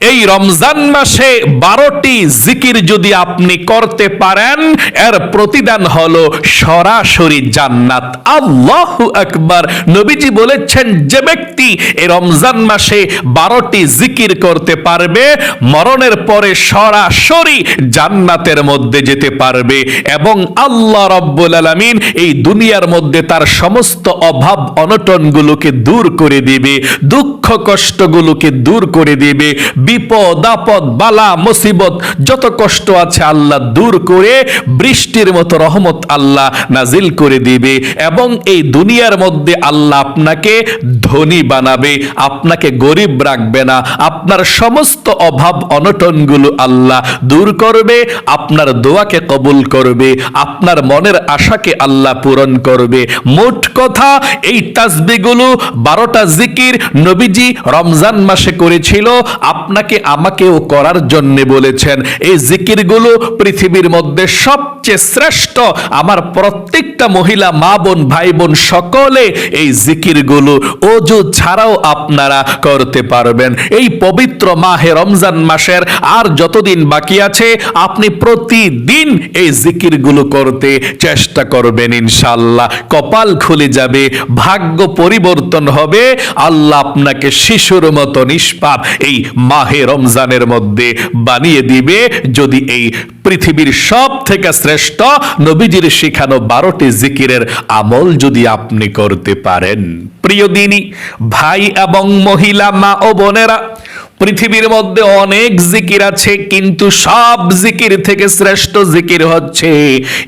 এই রমজান মাসে 12টি জিকির যদি আপনি করতে পারেন, এর প্রতিদান হলো সরাসরি জান্নাত। আল্লাহু আকবার। নবীজি বলেছেন, যে ব্যক্তি এই রমজান মাসে 12টি জিকির করতে পারবে, মরণের পরে সরাসরি জান্নাতের মধ্যে যেতে পারবে এবং আল্লাহ রাব্বুল আলামিন এই দুনিয়ার মধ্যে তার সমস্ত অভাব অনটনগুলোকে দূর করে দিবে, দুঃখ কষ্টগুলোকে দূর করে দিবে, বিপদ আপদ বালা মুসিবত যত কষ্ট আছে আল্লাহ দূর করে বৃষ্টির মতো রহমত আল্লাহ নাজিল করে দিবে এবং এই দুনিয়ার মধ্যে আল্লাহ আপনাকে ধনী বানাবে, আপনাকে গরিব রাখবে না। আপনার সমস্ত অভাব অনটনগুলো আল্লাহ দূর করবে, আপনার দোয়াকে কবুল করবে, আপনার মনের আশাকে আল্লাহ পূরণ করবে। মোট কথা, এই তাসবিহগুলো 12টা জিকির নবীজি রমজান মাসে করেছিল, আপনাকে আমাকেও করার জন্য বলেছেন। এই জিকিরগুলো পৃথিবীর মধ্যে সবচেয়ে শ্রেষ্ঠ। আমার প্রত্যেকটা মহিলা মা বোন ভাই বোন সকলে এই জিকিরগুলো ওযু ছাড়াও আপনারা করতে পারবেন। এই পবিত্র মাহে রমজান মাসের আর যতদিন বাকি আছে আপনি প্রতিদিন এই জিকিরগুলো করতে চেষ্টা করবেন। ইনশাআল্লাহ কপাল খুলে যাবে, ভাগ্য পরিবর্তন হবে। আল্লাহ আপনাকে শিশুর মতো নিষ্পাপ এই মাহে রমজানের মধ্যে বানিয়ে দিবে যদি এই পৃথিবীর সব থেকে শ্রেষ্ঠ নবীজির শিখানো 12টি জিকিরের আমল যদি আপনি করতে পারেন। প্রিয় দিনী ভাই এবং মহিলা মা ও বোনেরা, পৃথিবীর মধ্যে অনেক জিকির আছে, কিন্তু সব জিকির থেকে শ্রেষ্ঠ জিকির হচ্ছে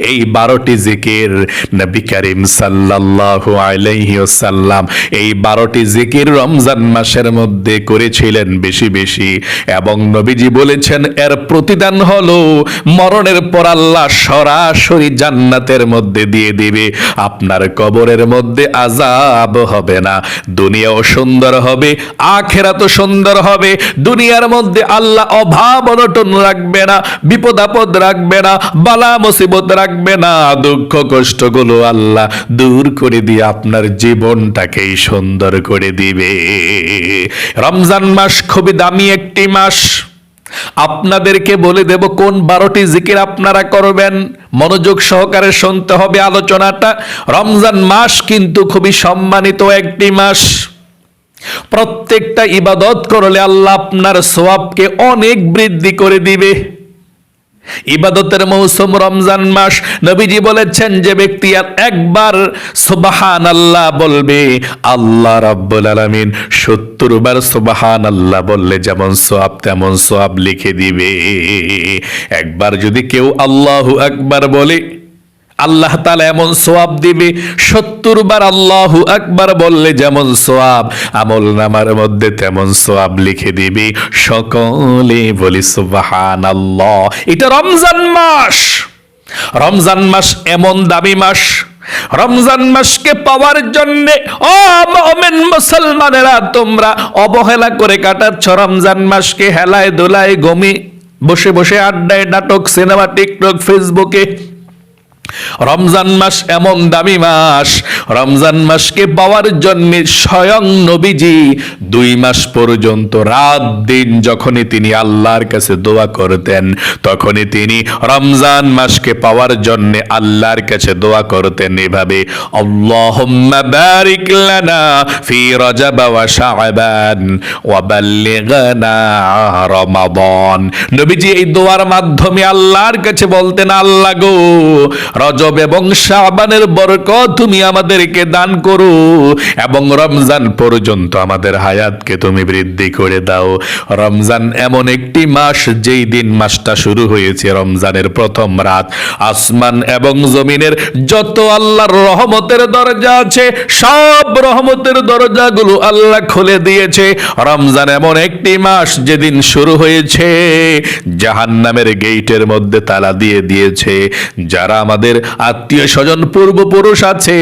এই 12টি জিকির। নবী করিম সাল্লাল্লাহু আলাইহি ওয়াসাল্লাম এই 12টি জিকির রমজান মাসের মধ্যে করেছিলেন বেশি বেশি এবং নবীজি বলেছেন এর প্রতিদান হলো মরণের পর আল্লাহ সরাসরি জান্নাতের মধ্যে দিয়ে দিবে। আপনার কবরের মধ্যে আযাব হবে না, দুনিয়াও সুন্দর হবে, আখিরাতও সুন্দর হবে। দুনিয়ার মধ্যে আল্লাহ অভাব অনটন রাখবে না, বিপদ আপদ রাখবে না, বালা মুসিবত রাখবে না, দুঃখ কষ্টগুলো আল্লাহ দূর করে দিয়ে আপনার জীবনটাকেই সুন্দর করে দিবে। রমজান মাস খুবই দামি একটি মাস। আপনাদেরকে বলে দেব কোন 12টি জিকির আপনারা করবেন। মনোযোগ সহকারে শুনতে হবে আলোচনাটা। রমজান মাস কিন্তু খুবই সম্মানিত একটি মাস। প্রত্যেকটা ইবাদত করলে আল্লাহ আপনার সওয়াবকে অনেক বৃদ্ধি করে দিবে। ইবাদতের মৌসুম রমজান মাস। নবীজি বলেছেন যে ব্যক্তি একবার সুবহানাল্লাহ বলবে, আল্লাহ রাব্বুল আলামিন 70 বার সুবহানাল্লাহ বললে যেমন সওয়াব তেমন সওয়াব লিখে দিবে। একবার যদি কেউ আল্লাহু আকবার বলে, আল্লাহ তাআলা এমন সওয়াব দিবে। 70 বার আল্লাহু আকবার বললে যেমন সওয়াব, আমলনামার মধ্যে তেমন সওয়াব লিখে দিবে। সকলে বলি সুবহানাল্লাহ। এটা রমজান মাস। রমজান মাস এমন দামি মাস। রমজান মাসকে পাওয়ার জন্য ও মুমিন মুসলমানেরা, তোমরা অবহেলা করে কাটাচ্ছ রমজান মাসকে হেলায় দোলায় গমি বসে বসে আড্ডায় নাটক সিনেমা টিকটক ফেসবুকে। রমজান মাস এমন দামি মাস। রমজান মাসকে পাওয়ার জন্য স্বয়ং নবীজি 2 মাস পর্যন্ত রাত দিন যখনই তিনি আল্লাহর কাছে দোয়া করতেন, তখনই তিনি রমজান মাসকে পাওয়ার জন্য আল্লাহর কাছে দোয়া করতেন এভাবে, আল্লাহুম্মা বারিক লানা ফি রজব ওয়া শাবান ওয়া বাল্লিগনা রমাদান। নবীজি এই দোয়ার মাধ্যমে আল্লাহর কাছে বলতেন, আল্লাহ গো, রজব এবং শাবানের বরকত তুমি আমাদেরকে দান করো এবং রমজান পর্যন্ত আমাদের হায়াতকে তুমি বৃদ্ধি করে দাও। রমজান এমন একটি মাস যেই দিন মাসটা শুরু হয়েছে রমজানের প্রথম রাত, আসমান এবং জমিনের যত আল্লাহর রহমতের দরজা আছে সব রহমতের দরজাগুলো আল্লাহ খুলে দিয়েছে। রমজান এমন একটি মাস যেদিন শুরু হয়েছে জাহান্নামের গেটের মধ্যে তালা দিয়ে দিয়েছে। যারা আমাদের আত্মীয় স্বজন পূর্বপুরুষ আছে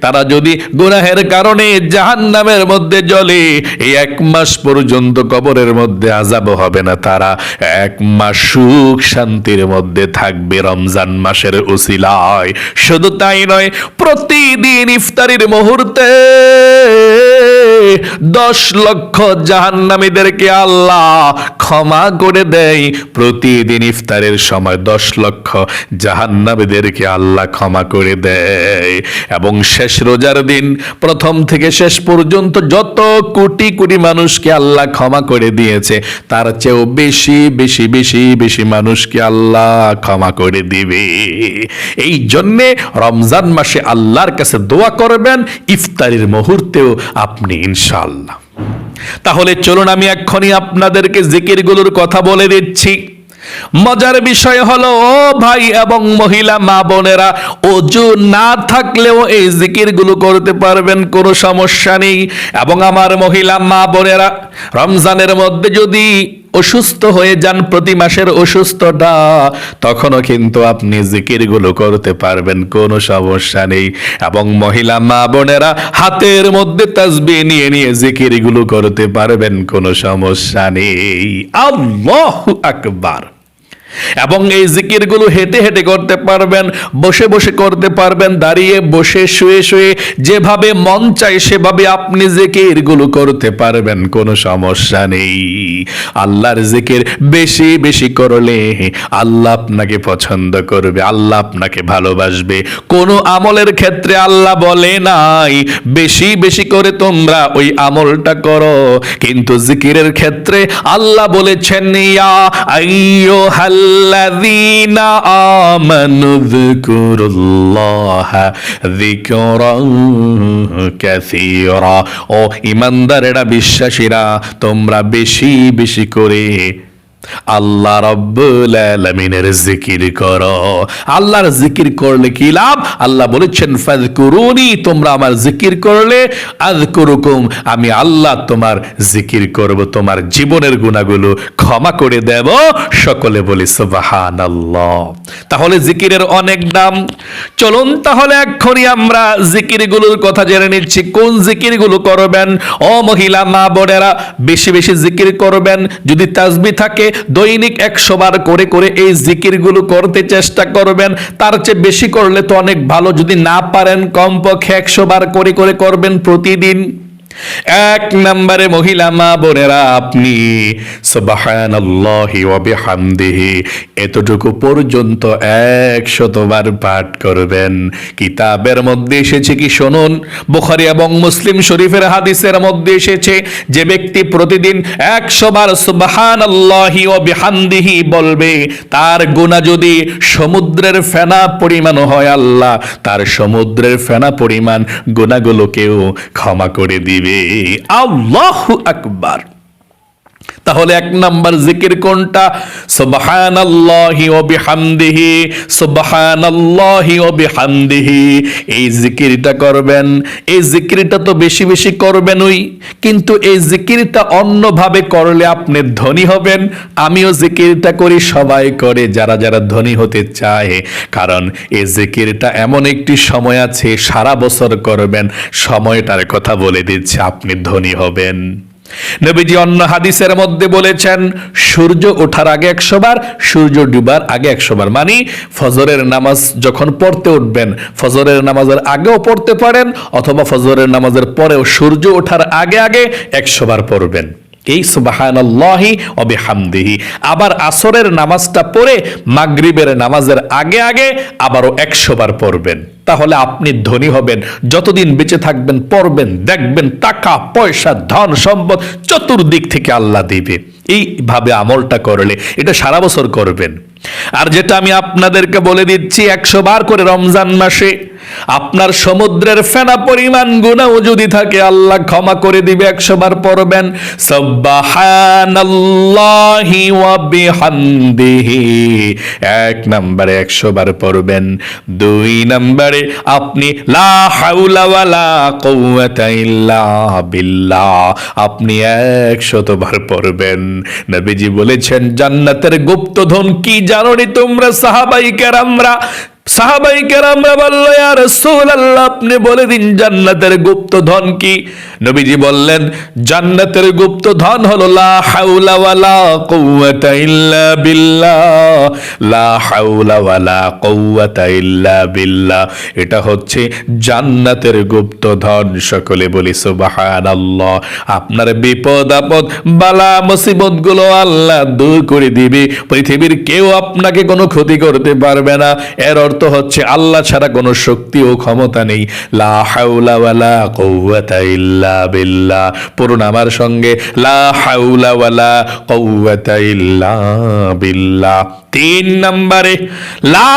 তারা যদি গুনাহের কারণে জাহান্নামের মধ্যে জ্বলে, এই 1 মাস পর্যন্ত কবরের মধ্যে আযাব হবে না, তারা 1 মাস সুখ শান্তির মধ্যে থাকবে রমজান মাসের উসিলায়। শুধু তাই নয়, প্রতিদিন ইফতারির মুহূর্তে 10 লক্ষ জাহান্নামীদেরকে আল্লাহ ক্ষমা করে দেয়। প্রতিদিন ইফতারের সময় 10 লক্ষ জাহান্নামীদেরকে আল্লাহ ক্ষমা করে দেয়। এবং শেষ রোজার দিন প্রথম থেকে শেষ পর্যন্ত যত কোটি কোটি মানুষকে আল্লাহ ক্ষমা করে দিয়েছে, তার চেয়েও বেশি বেশি বেশি বেশি মানুষকে আল্লাহ ক্ষমা করে দিবে। এই জন্যে রমজান মাসে আল্লাহর কাছে দোয়া করবেন, ইফতারির মুহূর্তেও আপনি ইনশাআল্লাহ। তাহলে চলুন আমি এক্ষুনি আপনাদেরকে জিকিরগুলোর কথা বলে দিচ্ছি। মজার বিষয় হলো, ও ভাই এবং মহিলা মা বোনেরা, ওযু না থাকলেও এই জিকিরগুলো করতে পারবেন, কোনো সমস্যা নেই। এবং আমার মহিলা মা বোনেরা, রমজানের মধ্যে যদি অসুস্থ হয়ে যান, প্রতি মাসের অসুস্থতা, তখনও কিন্তু আপনি জিকিরগুলো করতে পারবেন, কোনো সমস্যা নেই। এবং মহিলা মা বোনেরা হাতের মধ্যে তাসবিহ নিয়ে নিয়ে জিকিরগুলো করতে পারবেন, কোনো সমস্যা নেই। আল্লাহু আকবার। এবং এই জিকিরগুলো হেঁটে হেঁটে করতে পারবেন, বসে বসে করতে পারবেন, দাঁড়িয়ে বসে শুয়ে শুয়ে, যেভাবে মন চায় সেভাবে আপনি জিকিরগুলো করতে পারবেন, কোনো সমস্যা নেই। আল্লাহর জিকির বেশি বেশি করলে আল্লাহ আপনাকে পছন্দ করবে, আল্লাহ আপনাকে ভালোবাসবে। কোনো আমলের ক্ষেত্রে আল্লাহ বলে নাই বেশি বেশি করে তোমরা ওই আমলটা করো, কিন্তু জিকিরের ক্ষেত্রে আল্লাহ বলেছেন, ইয়া আইয়ুহাল الذين آمنوا اذكروا الله ذكرا كثيرا। ও ঈমানদারেরা, বিশ্বাসীরা, তোমরা বেশি বেশি করে আল্লাহ রাব্বুল আলামিনের জিকির করো। আল্লাহর জিকির করলে কি লাভ? আল্লাহ বলেছেন, ফাযকুরুনি, তোমরা আমার জিকির করলে আযকুরুকুম, আমি আল্লাহ তোমার জিকির করব, তোমার জীবনের গুনাহগুলো ক্ষমা করে দেব। সকলে বলি সুবহানাল্লাহ। তাহলে জিকিরের অনেক নাম। চলুন তাহলে এক্ষুনি আমরা জিকিরগুলোর কথা জেনে নিচ্ছি, কোন জিকিরগুলো করবেন। ও মহিলা মা বোনেরা, বেশি বেশি জিকির করবেন। যদি তাসবিহ থাকে, দৈনিক 100 বার করে করে এই জিকিরগুলো করতে চেষ্টা করবেন। তার চেয়ে বেশি করলে তো অনেক ভালো, যদি না পারেন কমপক্ষে 100 বার করে করে করবেন প্রতিদিন। 1 নম্বরে মহিলা মা বোনেরা, আপনি সুবহানাল্লাহি ওয়া বিহামদিহি এতটুকু পর্যন্ত 100 বার পাঠ করবেন। কিতাবের মধ্যে এসেছে কি শুনুন, বুখারী এবং মুসলিম শরীফের হাদিসের মধ্যে এসেছে, যে ব্যক্তি প্রতিদিন 100 বার সুবহানাল্লাহি ওয়া বিহামদিহি বলবে, তার গুনাহ যদি সমুদ্রের ফেনা পরিমাণ হয়, আল্লাহ তার সমুদ্রের ফেনা পরিমাণ গুনাহগুলোকেও ক্ষমা করে দিবে। আল্লাহু আকবার। তাহলে 1 নাম্বার জিকির কোনটা? সুবহানাল্লাহি ওয়া বিহামদিহি, সুবহানাল্লাহি ওয়া বিহামদিহি। এই জিকিরটা করবেন। এই জিকিরটা তো বেশি বেশি করবেন ওই, কিন্তু এই জিকিরটা অন্যভাবে করলে আপনি ধনী হবেন। আমিও জিকিরটা করি, সবাই করে যারা যারা ধনী হতে চায়। কারণ এই জিকিরটা এমন একটি সময় আছে, সারা বছর করবেন। সময়টার কথা বলে দিচ্ছে, আপনি ধনী হবেন। নবীজি অন্য হাদিসের মধ্যে বলেছেন, সূর্য ওঠার আগে 100 বার, সূর্য ডুবার আগে 100 বার। মানে ফজরের নামাজ যখন পড়তে উঠবেন, ফজরের নামাজের আগেও পড়তে পারেন, অথবা ফজরের নামাজের পরেও সূর্য ওঠার আগে আগে 100 বার পড়বেন এই সুবহানাল্লাহি ওয়া বিহামদিহি। আবার আসরের নামাজটা পড়ে মাগরিবের নামাজের আগে আগে আবারও 100 বার পড়বেন। তাহলে আপনি ধনী হবেন। যতদিন বেঁচে থাকবেন পড়বেন, দেখবেন টাকা পয়সা ধন সম্পদ চতুর্দিক থেকে আল্লাহ দিবে। এইভাবে আমলটা করলে এটা সারা বছর করবেন। আর যেটা আমি আপনাদেরকে বলে দিচ্ছি, 100 বার করে রমজান মাসে আপনার সমুদ্রের ফেনা পরিমাণ গুনাহ যদি থাকে, আল্লাহ ক্ষমা করে দিবে। 100 বার পড়বেন সুবহানাল্লাহি ওয়া বিহামদিহি। 1 নম্বরে 100 বার পড়বেন। 2 নম্বরে আপনি লা হাওলা ওয়ালা কুওয়াতা ইল্লা বিল্লাহ, আপনি 100 বার পড়বেন। নবীজি বলেছেন, জান্নাতের গুপ্তধন কি জানোনি তোমরা সাহাবায়ে কেরামরা? সাহাবাই কেরামরা বলল, ইয়া রাসূলুল্লাহ, আপনি বলে দিন জান্নাতের গুপ্ত ধন কি? নবীজি বললেন, জান্নাতের গুপ্ত ধন হলো লা হাওলা ওয়ালা কুওয়াতা ইল্লা বিল্লাহ, লা হাওলা ওয়ালা কুওয়াতা ইল্লা বিল্লাহ। এটা হচ্ছে জান্নাতের গুপ্ত ধন। সকলে বলি সুবহানাল্লাহ। আপনার বিপদ আপদ বালা মুসিবত গুলো আল্লাহ দূর করে দিবে। পৃথিবীর কেউ আপনাকে কোনো ক্ষতি করতে পারবে না। এর অর্থ হচ্ছে আল্লাহ ছাড়া কোনো শক্তি ও ক্ষমতা নেই। লা হাওলা ওয়ালা কুওয়াতা ইল্লা বিল্লাহ। পড়ুন আমার সঙ্গে, লা হাওলা ওয়ালা কুওয়াতা ইল্লা বিল্লাহ। 3 নম্বরে লা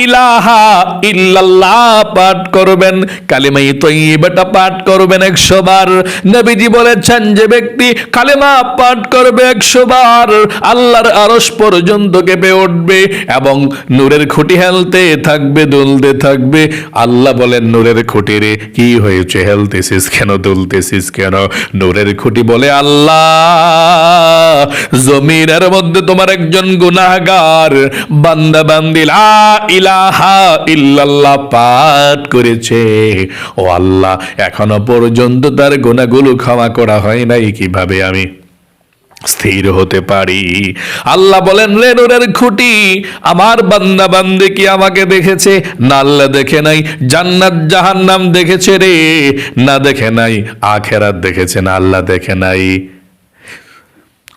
ইলাহা ইল্লাল্লাহ পাঠ করবেন, কালিমা তয়্যিবাটা পাঠ করবেন 100 বার। নবীজি বলেছেন, যে ব্যক্তি কালিমা পাঠ করবে 100 বার, আল্লাহর আরশ পর্যন্ত কেঁপে উঠবে এবং নূরের খুঁটি হেলতে থাকবে, দুলতে থাকবে। আল্লাহ বলেন, নূরের খুঁটি রে, কি হয়েছে, হেলতেছিস কেন, দুলতেছিস কেন? নূরের খুঁটি বলে, আল্লাহ, জমিনের মধ্যে তোমার একজন গুনাহগার বান্দা বান্দি লা ইলাহা ইল্লাল্লাহ পাঠ করেছে। ও আল্লাহ, এখনো পর্যন্ত তার গুনাহগুলো ক্ষমা করা হয় নাই, কিভাবে আমি স্থির হতে পারি? আল্লাহ বলেন, রে নূরের খুঁটি, আমার বান্দা বান্দি কি আমাকে দেখেছে? না, আল্লাহ দেখে নাই। জান্নাত জাহান্নাম দেখেছে রে? না, দেখে নাই। আখিরাত দেখেছে? না, আল্লাহ দেখে নাই।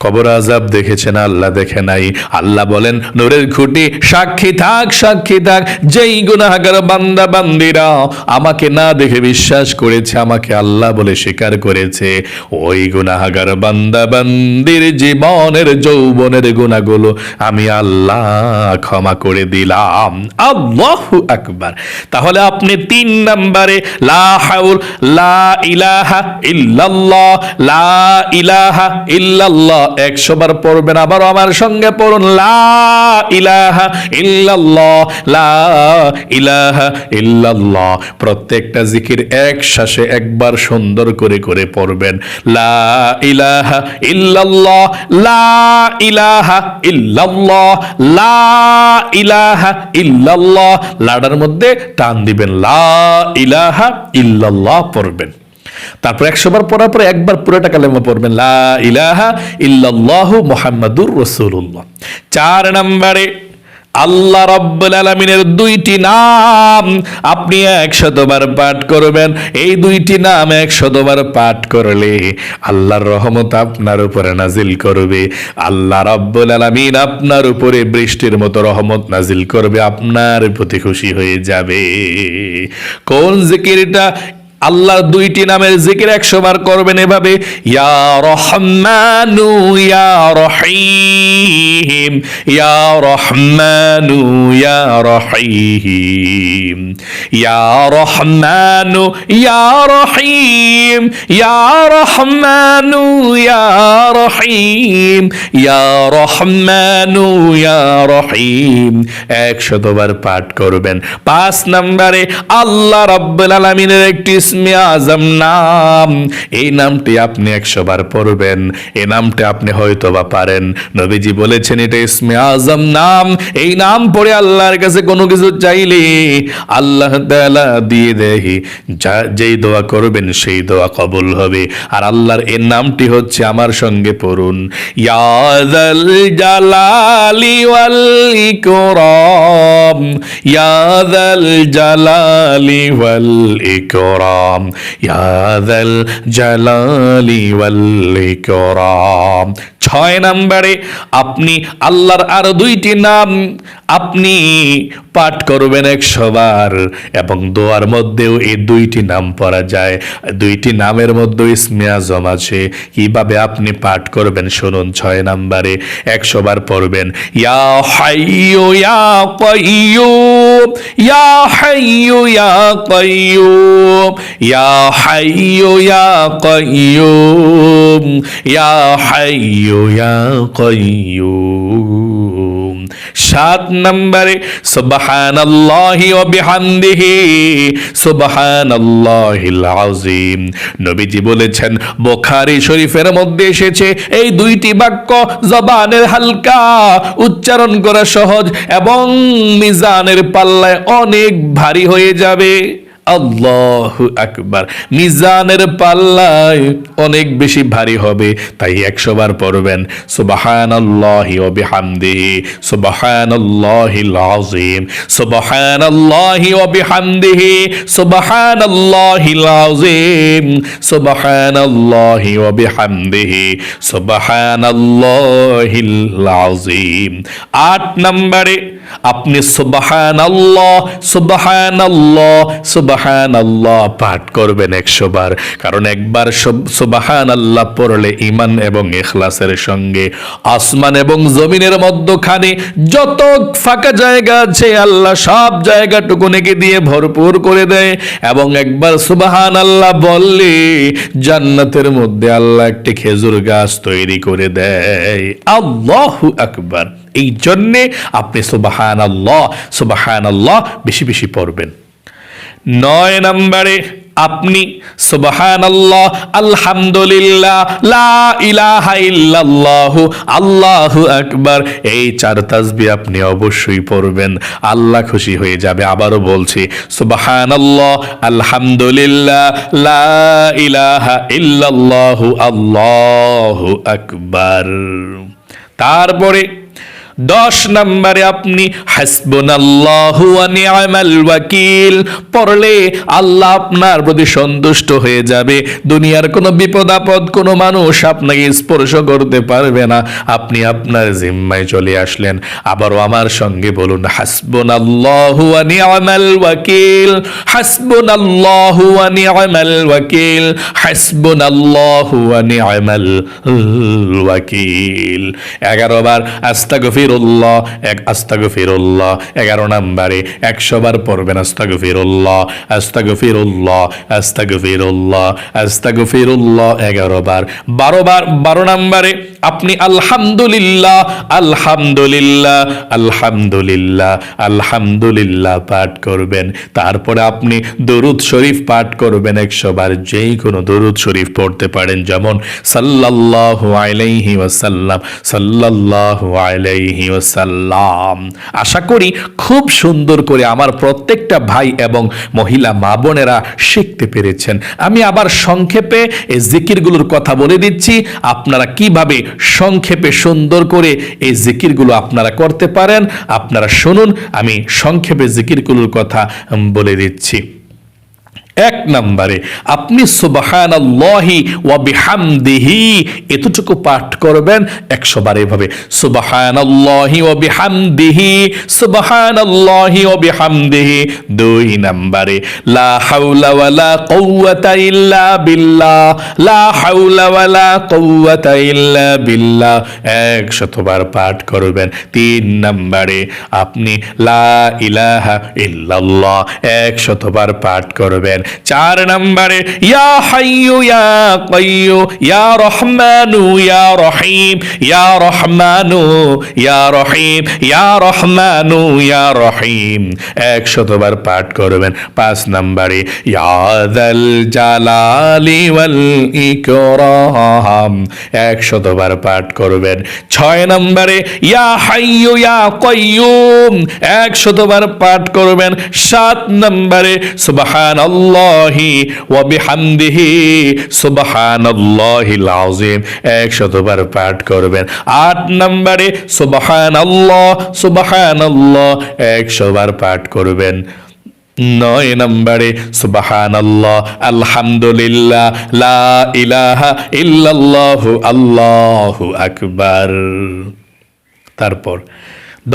কবর আযাব দেখেছেন? আল্লাহ দেখে নাই। আল্লাহ বলেন, নূরের খুঁটি সাক্ষী থাক, সাক্ষী থাক, যেই গুনাহগার বান্দা বান্দিরা আমাকে না দেখে বিশ্বাস করেছে, আমাকে আল্লাহ বলে স্বীকার করেছে, ওই গুনাহগার বান্দা বান্দির জীবনের যৌবনের গুনাহগুলো আমি আল্লাহ ক্ষমা করে দিলাম। আল্লাহু আকবার। তাহলে আপনি 3 নম্বরে লা হাউল লা ইলাহা ইল্লাল্লাহ, লা ইলাহা ইল্লাল্লাহ 100 বার পড়বেন। আবার আমার সঙ্গে পড়ুন, লা ইলাহা ইল্লাল্লাহ, লা ইলাহা ইল্লাল্লাহ। প্রত্যেকটা জিকির এক শ্বাসে একবার সুন্দর করে করে পড়বেন। লা ইলাহা ইল্লাল্লাহ, লা ইলাহা ইল্লাল্লাহ, লা ইলাহা ইল্লাল্লাহ। লাডার মধ্যে টান দিবেন, লা ইলাহা ইল্লাল্লাহ পড়বেন। তারপর 100 বার পড়ার পরে একবার পুরোটা কালেমা পড়বেন, লা ইলাহা ইল্লাল্লাহু মুহাম্মাদুর রাসূলুল্লাহ। 4 নম্বরে আল্লাহ রাব্বুল আলামিনের 2টি নাম আপনি 100 বার পাঠ করবেন। এই 2টি নাম 100 বার পাঠ করলে আল্লাহর রহমত আপনার উপরে নাজিল করবে। আল্লাহ রাব্বুল আলামিন আপনার উপরে বৃষ্টির মতো রহমত নাজিল করবে, আপনার প্রতি খুশি হয়ে যাবে। কোন জিকিরটা? আল্লাহর 2টি নামের জিকির 100 বার করবেন এভাবে, ইয়া রহমানু ইয়া রহিম, ইয়া রহমানু ইয়া রহিম, ইয়া রহমানু ইয়া রহিম, ইয়া রহমানু ইয়া রহিম, ইয়া রহমানু ইয়া রহিম 100 বার পাঠ করবেন। 5 নম্বরে আল্লাহ রাব্বুল আলামিনের একটি ইসমে আজম নাম, এই নামটি আপনি 100 বার পড়বেন। এই নামটি আপনি হয়তো বা পারেন। নবীজি বলেছেন, এটা ইসমে আজম নাম। এই নাম পড়ে আল্লাহর কাছে কোনো কিছু চাইলে আল্লাহ তাআলা দিয়ে দেয়। যেই দোয়া করবেন সেই দোয়া কবুল হবে। আর আল্লাহর এই নামটি হচ্ছে, আমার সঙ্গে পড়ুন, ইয়া যাল জালালি ওয়াল ইকরাম, ইয়া যাল জালালি ওয়াল ইকরাম, ইয়া যাল জালালি ওয়াল ইকরাম। 6 নম্বরে আপনি আল্লাহর আর 2টি নাম আপনি পাঠ করবেন 100 বার, এবং দোয়ার মধ্যেও এই 2টি নাম পড়া যায়। 2টি নামের মধ্যে ইসমে আজম আছে। কিভাবে আপনি পাঠ করবেন শুনুন। 6 নম্বরে 100 বার পড়বেন, ইয়া হাইয়ু ইয়া কাইয়ুম, ইয়া হাইয়ু ইয়া কাইয়ুম, ইয়া হাইয়ু ইয়া কাইয়ুম, ইয়া হাইয়ু ইয়া কাইয়ুম। 7 নম্বরে সুবহানাল্লাহি ওয়া বিহামদিহি সুবহানাল্লাহিল আযীম। নবীজি বলেছেন, বুখারী শরীফের মধ্যে এসেছে এই দুইটি বাক্য জবানের হালকা, উচ্চারণ করা সহজ এবং মিজানের পাল্লায় অনেক ভারী হয়ে যাবে। আল্লাহু আকবার। মিজানের পাল্লায় অনেক বেশি ভারী হবে, তাই 100 বার পড়বেন সুবহানাল্লাহি ওয়া বিহামদিহি সুবহানাল্লাহিল আযীম সুবহানাল্লাহি ওয়া বিহামদিহি সুবহানাল্লাহিল আযীম সুবহানাল্লাহি ওয়া বিহামদিহি সুবহানাল্লাহিল আযীম। 8 নম্বরে আপনি সুবহানাল্লাহ সুবহানাল্লাহ সুবহানাল্লাহ পাঠ করবেন 100 বার, কারণ একবার সুবহানাল্লাহ পড়লে ঈমান এবং ইখলাসের সঙ্গে আসমান এবং জমিনের মধ্যখানে যত ফাঁকা জায়গা আছে আল্লাহ সব জায়গাটুকুনেকে দিয়ে ভরপুর করে দেয়। এবং একবার সুবহানাল্লাহ বললে জান্নাতের মধ্যে আল্লাহ একটি খেজুর গাছ তৈরি করে দেয়। আল্লাহু আকবার। এই জন্যে আপনি সুবহানাল্লাহ সুবহানাল্লাহ বেশি বেশি পড়বেন। 9 নম্বরে আপনি সুবহানাল্লাহ আলহামদুলিল্লাহ লা ইলাহা ইল্লাল্লাহু আল্লাহু আকবার এই 4 তাসবিহ আপনি অবশ্যই পড়বেন, আল্লাহ খুশি হয়ে যাবে। আবারও বলছি, সুবহানাল্লাহ আলহামদুলিল্লাহ লা ইলাহা ইল্লাল্লাহু আল্লাহু আকবার। তারপরে 10 নম্বরে আপনি হাসবুনাল্লাহু ওয়া নি'মাল ওয়াকিল পড়লে আল্লাহ আপনার প্রতি সন্তুষ্ট হয়ে যাবে। দুনিয়ার কোনো বিপদ আপদ কোনো মানুষ আপনাকে স্পর্শ করতে পারবে না, আপনি আপনার জিম্মায় চলে আসলেন। আবারও আমার সঙ্গে বলুন, হাসবুনাল্লাহু ওয়া নি'মাল ওয়াকিল হাসবুনাল্লাহু ওয়া নি'মাল ওয়াকিল হাসবুনাল্লাহু ওয়া নি'মাল ওয়াকিল। 11 বার আস্তাগফিরুল্লাহ আস্তাগফিরুল্লাহ। 11 নম্বরে 100 বার পড়বেন আস্তাগফিরুল্লাহ আস্তাগফিরুল্লাহ আস্তাগফিরুল্লাহ আস্তাগফিরুল্লাহ 11 বার। 12 নম্বরে আপনি আলহামদুলিল্লাহ আলহামদুলিল্লাহ আলহামদুলিল্লাহ আলহামদুলিল্লাহ পাঠ করবেন। তারপরে আপনি দরুদ শরীফ পাঠ করবেন 100 বার। যেই কোনো দরুদ শরীফ পড়তে পারেন, যেমন সাল্লাল্লাহু আলাইহি ওয়াসাল্লাম সাল্লাল্লাহু আলাইহি ওয়াসাল্লাম। আশা করি খুব সুন্দর করে আমার প্রত্যেকটা ভাই এবং মহিলা মা বোনেরা শিখতে পেরেছেন। আমি আবার সংক্ষেপে এই জিকিরগুলোর কথা বলে দিচ্ছি, আপনারা কিভাবে সংক্ষেপে সুন্দর করে এই জিকিরগুলো আপনারা করতে পারেন। আপনারা শুনুন, আমি সংক্ষেপে জিকিরগুলোর কথা বলে দিচ্ছি। 1 নম্বরে আপনি সুবহানাল্লাহি ওয়া বিহামদিহি এতটুকু পাঠ করবেন 100 বার এভাবে, সুবহানাল্লাহি ওয়া বিহামদিহি সুবহানাল্লাহি ওয়া বিহামদিহি। 2 নম্বরে লা হাওলা ওয়ালা কুওয়াতা ইল্লা বিল্লাহ লা হাওলা ওয়ালা কুওয়াতা ইল্লা বিল্লাহ 100 বার পাঠ করবেন। 3 নম্বরে আপনি লা ইলাহা ইল্লাল্লাহ 100 বার পাঠ করবেন। 4 নম্বরে ইয়া হাইয়ু ইয়া কাইয়্যু ইয়া রহমানু ইয়া রহিম ইয়া রহমানু ইয়া রহিম ইয়া রহমানু ইয়া রহিম 100 বার পাঠ করবেন। 5 নম্বরে ইয়া যাল জালালি ওয়াল ইকরাম 100 বার পাঠ করবেন। 6 নম্বরে ইয়া হাইয়ু ইয়া কাইয়্যুম 100 বার পাঠ করবেন। 7 নম্বরে সুবহানাল্লাহি ওয়া বিহামদিহি সুবহানাল্লাহিল আযীম 100 বার পাঠ করবেন। 8 নম্বরে সুবহানাল্লাহ সুবহানাল্লাহ 100 বার পাঠ করবেন। 9 নম্বরে সুবহানাল্লাহ আলহামদুলিল্লাহ লা ইলাহা ইল্লাল্লাহু আল্লাহু আকবার। তারপর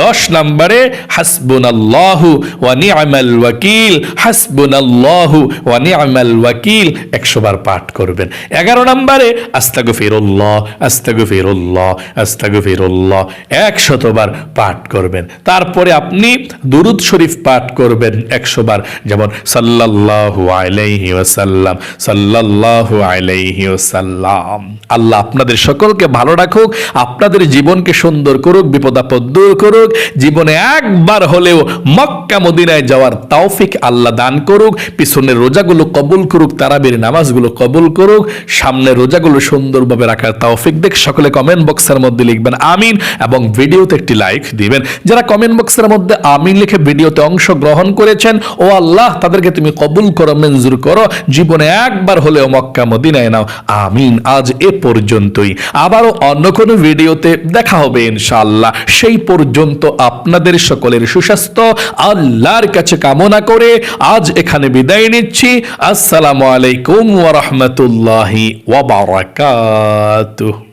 10 নম্বরে হাসবুনাল্লাহু ওয়া নি'মাল ওয়াকিল হাসবুনাল্লাহু ওয়া নি'মাল ওয়াকিল 100 বার পাঠ করবেন। 11 নম্বরে আস্তাগফিরুল্লাহ আস্তাগফিরুল্লাহ আস্তাগফিরুল্লাহ 100 বার পাঠ করবেন। তারপরে আপনি দুরূদ শরীফ পাঠ করবেন 100 বার, যেমন সাল্লাল্লাহু আলাইহি ওয়াসাল্লাম সাল্লাল্লাহু আলাইহি ওয়াসাল্লাম। আল্লাহ আপনাদের সকলকে ভালো রাখুক, আপনাদের জীবনকে সুন্দর করুক, বিপদ আপদ দূর করুক। করুক, জীবনে একবার হলেও মক্কা মদিনায় যাওয়ার তৌফিক আল্লাহ দান করুক, পিছনের রোজাগুলো কবুল করুক, তারাবির নামাজগুলো কবুল করুক, সামনের রোজাগুলো সুন্দরভাবে রাখার তৌফিক দেখ। সকলে কমেন্ট বক্সের মধ্যে লিখবেন আমিন এবং ভিডিওতে একটি লাইক দিবেন। যারা কমেন্ট বক্সের মধ্যে আমিন লিখে ভিডিওতে অংশগ্রহণ করেছেন, ও আল্লাহ তাদেরকে তুমি কবুল করো, মঞ্জুর করো, জীবনে একবার হলেও মক্কা মদিনায় নাও, আমিন। আজ এ পর্যন্তই, আবারও অন্য কোনো ভিডিওতে দেখা হবে ইনশাআল্লাহ। সেই পর্যন্ত আপনাদের সকলের সুস্বাস্থ্য আল্লাহর কাছে কামনা করে আজ এখানে বিদায় নিচ্ছি। আসসালামু আলাইকুম ওয়া রাহমাতুল্লাহি ওয়া বারাকাতুহু।